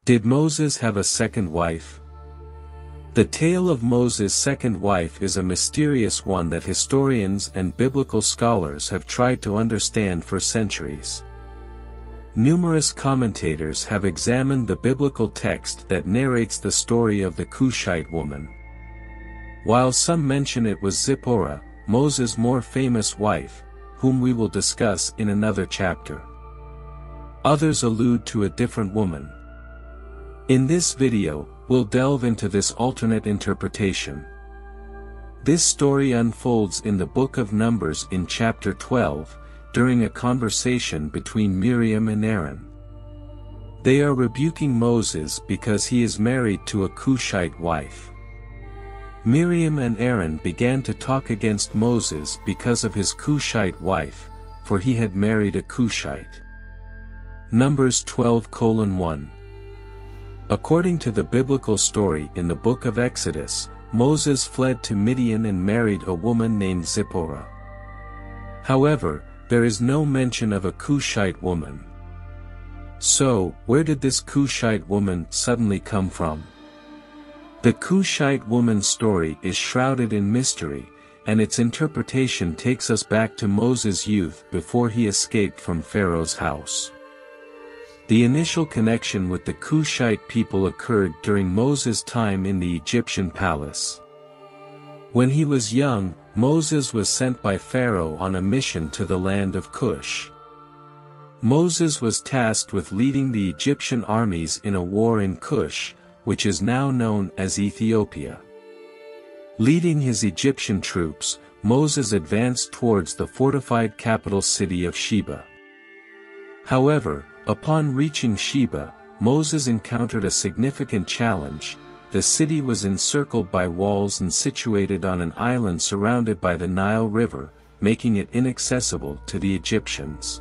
Did Moses have a second wife? The tale of Moses' second wife is a mysterious one that historians and biblical scholars have tried to understand for centuries. Numerous commentators have examined the biblical text that narrates the story of the Cushite woman. While some mention it was Zipporah, Moses' more famous wife, whom we will discuss in another chapter. Others allude to a different woman. In this video, we'll delve into this alternate interpretation. This story unfolds in the book of Numbers in chapter 12, during a conversation between Miriam and Aaron. They are rebuking Moses because he is married to a Cushite wife. Miriam and Aaron began to talk against Moses because of his Cushite wife, for he had married a Cushite. Numbers 12:1. According to the biblical story in the book of Exodus, Moses fled to Midian and married a woman named Zipporah. However, there is no mention of a Cushite woman. So, where did this Cushite woman suddenly come from? The Cushite woman's story is shrouded in mystery, and its interpretation takes us back to Moses' youth before he escaped from Pharaoh's house. The initial connection with the Cushite people occurred during Moses' time in the Egyptian palace. When he was young, Moses was sent by Pharaoh on a mission to the land of Cush. Moses was tasked with leading the Egyptian armies in a war in Cush, which is now known as Ethiopia. Leading his Egyptian troops, Moses advanced towards the fortified capital city of Sheba. However, upon reaching Sheba, Moses encountered a significant challenge. The city was encircled by walls and situated on an island surrounded by the Nile River, making it inaccessible to the Egyptians.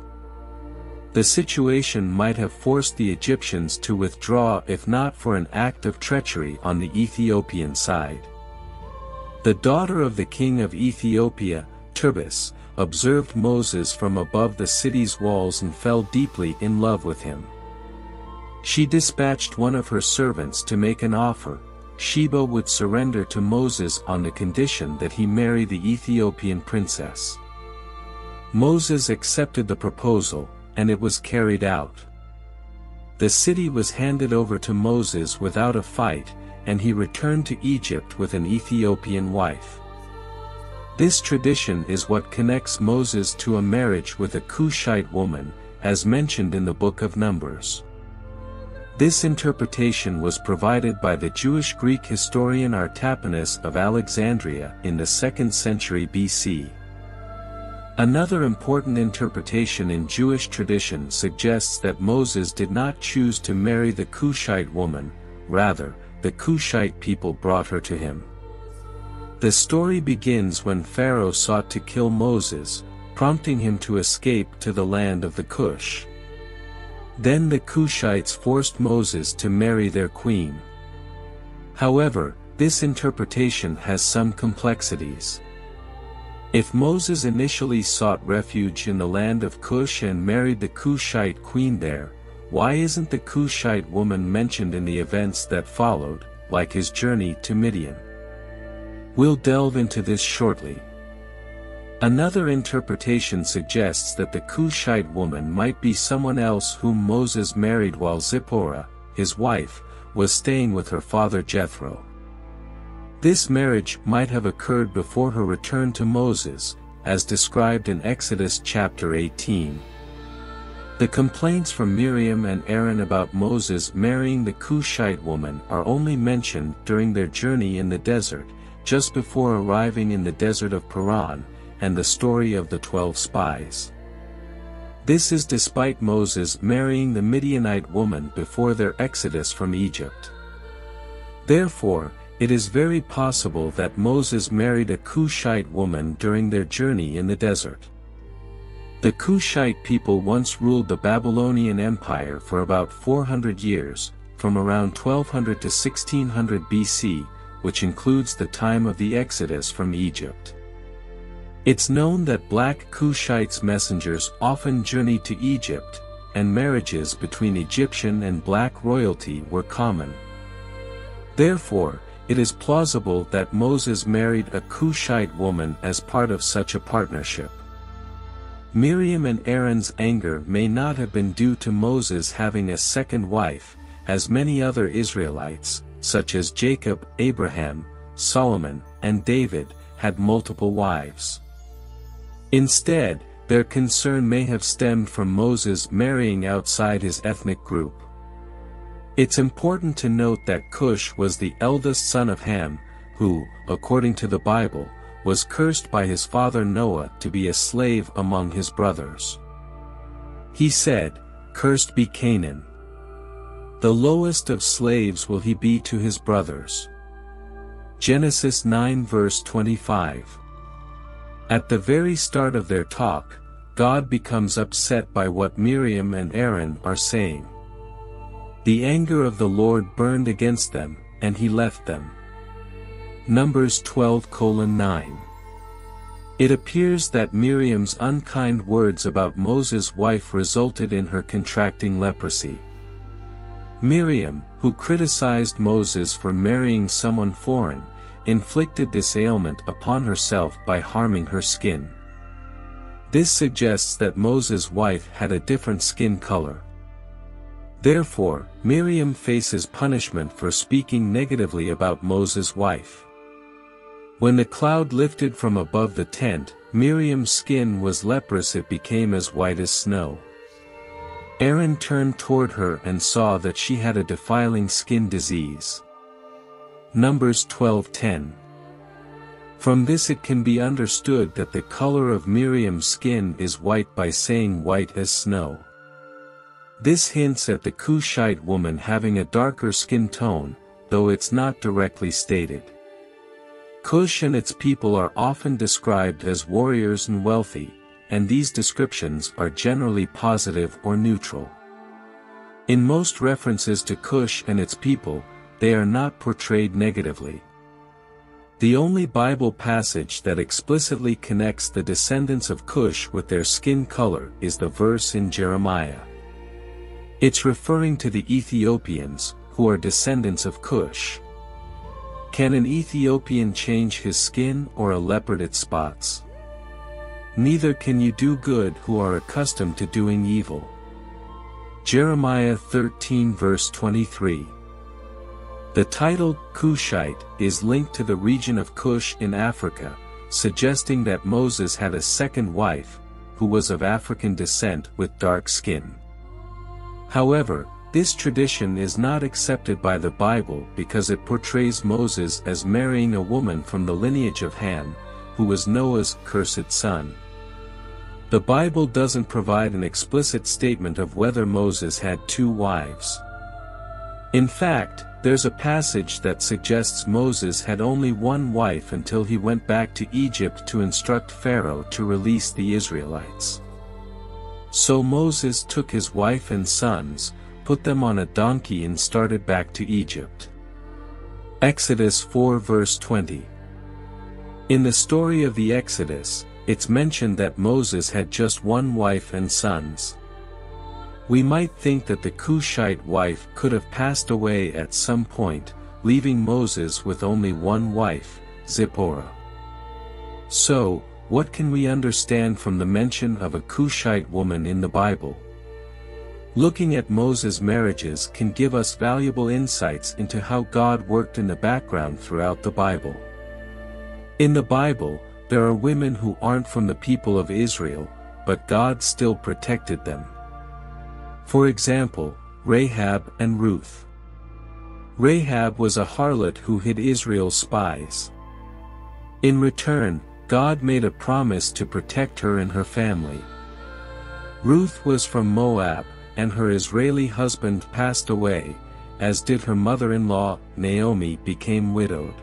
The situation might have forced the Egyptians to withdraw if not for an act of treachery on the Ethiopian side. The daughter of the king of Ethiopia, Turbis, observed Moses from above the city's walls and fell deeply in love with him. She dispatched one of her servants to make an offer. Sheba would surrender to Moses on the condition that he marry the Ethiopian princess. Moses accepted the proposal, and it was carried out. The city was handed over to Moses without a fight, and he returned to Egypt with an Ethiopian wife. This tradition is what connects Moses to a marriage with a Cushite woman, as mentioned in the book of Numbers. This interpretation was provided by the Jewish Greek historian Artapanus of Alexandria in the 2nd century BC. Another important interpretation in Jewish tradition suggests that Moses did not choose to marry the Cushite woman, rather, the Cushite people brought her to him. The story begins when Pharaoh sought to kill Moses, prompting him to escape to the land of the Cush. Then the Cushites forced Moses to marry their queen. However, this interpretation has some complexities. If Moses initially sought refuge in the land of Cush and married the Cushite queen there, why isn't the Cushite woman mentioned in the events that followed, like his journey to Midian? We'll delve into this shortly. Another interpretation suggests that the Cushite woman might be someone else whom Moses married while Zipporah, his wife, was staying with her father Jethro. This marriage might have occurred before her return to Moses, as described in Exodus chapter 18. The complaints from Miriam and Aaron about Moses marrying the Cushite woman are only mentioned during their journey in the desert, just before arriving in the desert of Paran, and the story of the 12 spies. This is despite Moses marrying the Midianite woman before their exodus from Egypt. Therefore, it is very possible that Moses married a Cushite woman during their journey in the desert. The Cushite people once ruled the Babylonian Empire for about 400 years, from around 1200 to 1600 BC, which includes the time of the Exodus from Egypt. It's known that black Cushites' messengers often journeyed to Egypt, and marriages between Egyptian and black royalty were common. Therefore, it is plausible that Moses married a Cushite woman as part of such a partnership. Miriam and Aaron's anger may not have been due to Moses having a second wife, as many other Israelites, such as Jacob, Abraham, Solomon, and David, had multiple wives. Instead, their concern may have stemmed from Moses marrying outside his ethnic group. It's important to note that Cush was the eldest son of Ham, who, according to the Bible, was cursed by his father Noah to be a slave among his brothers. He said, "Cursed be Canaan. The lowest of slaves will he be to his brothers." Genesis 9 verse 25. At the very start of their talk, God becomes upset by what Miriam and Aaron are saying. The anger of the Lord burned against them, and he left them. Numbers 12:9. It appears that Miriam's unkind words about Moses' wife resulted in her contracting leprosy. Miriam, who criticized Moses for marrying someone foreign, inflicted this ailment upon herself by harming her skin. This suggests that Moses' wife had a different skin color. Therefore, Miriam faces punishment for speaking negatively about Moses' wife. When the cloud lifted from above the tent, Miriam's skin was leprous, it became as white as snow. Aaron turned toward her and saw that she had a defiling skin disease. Numbers 12:10. From this it can be understood that the color of Miriam's skin is white by saying white as snow. This hints at the Cushite woman having a darker skin tone, though it's not directly stated. Cush and its people are often described as warriors and wealthy, and these descriptions are generally positive or neutral. In most references to Cush and its people, they are not portrayed negatively. The only Bible passage that explicitly connects the descendants of Cush with their skin color is the verse in Jeremiah. It's referring to the Ethiopians, who are descendants of Cush. Can an Ethiopian change his skin or a leopard its spots? Neither can you do good who are accustomed to doing evil. Jeremiah 13 verse 23. The title, Cushite, is linked to the region of Cush in Africa, suggesting that Moses had a second wife, who was of African descent with dark skin. However, this tradition is not accepted by the Bible because it portrays Moses as marrying a woman from the lineage of Ham, who was Noah's cursed son. The Bible doesn't provide an explicit statement of whether Moses had two wives. In fact, there's a passage that suggests Moses had only one wife until he went back to Egypt to instruct Pharaoh to release the Israelites. So Moses took his wife and sons, put them on a donkey and started back to Egypt. Exodus 4 verse 20. In the story of the Exodus, it's mentioned that Moses had just one wife and sons. We might think that the Cushite wife could have passed away at some point, leaving Moses with only one wife, Zipporah. So, what can we understand from the mention of a Cushite woman in the Bible? Looking at Moses' marriages can give us valuable insights into how God worked in the background throughout the Bible. In the Bible, there are women who aren't from the people of Israel, but God still protected them. For example, Rahab and Ruth. Rahab was a harlot who hid Israel's spies. In return, God made a promise to protect her and her family. Ruth was from Moab, and her Israeli husband passed away, as did her mother-in-law. Naomi became widowed.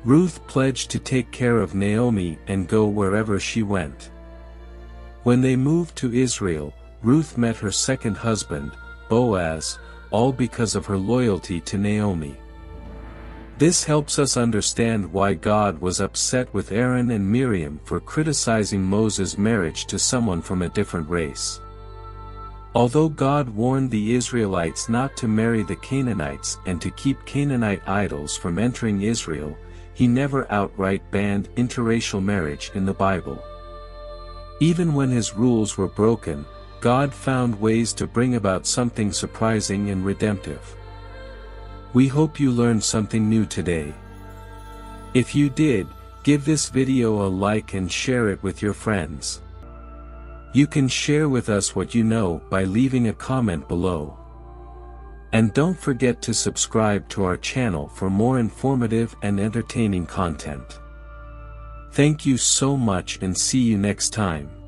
Ruth pledged to take care of Naomi and go wherever she went. When they moved to Israel, Ruth met her second husband, Boaz, all because of her loyalty to Naomi. This helps us understand why God was upset with Aaron and Miriam for criticizing Moses' marriage to someone from a different race. Although God warned the Israelites not to marry the Canaanites and to keep Canaanite idols from entering Israel, he never outright banned interracial marriage in the Bible. Even when his rules were broken, God found ways to bring about something surprising and redemptive. We hope you learned something new today. If you did, give this video a like and share it with your friends. You can share with us what you know by leaving a comment below. And don't forget to subscribe to our channel for more informative and entertaining content. Thank you so much and see you next time.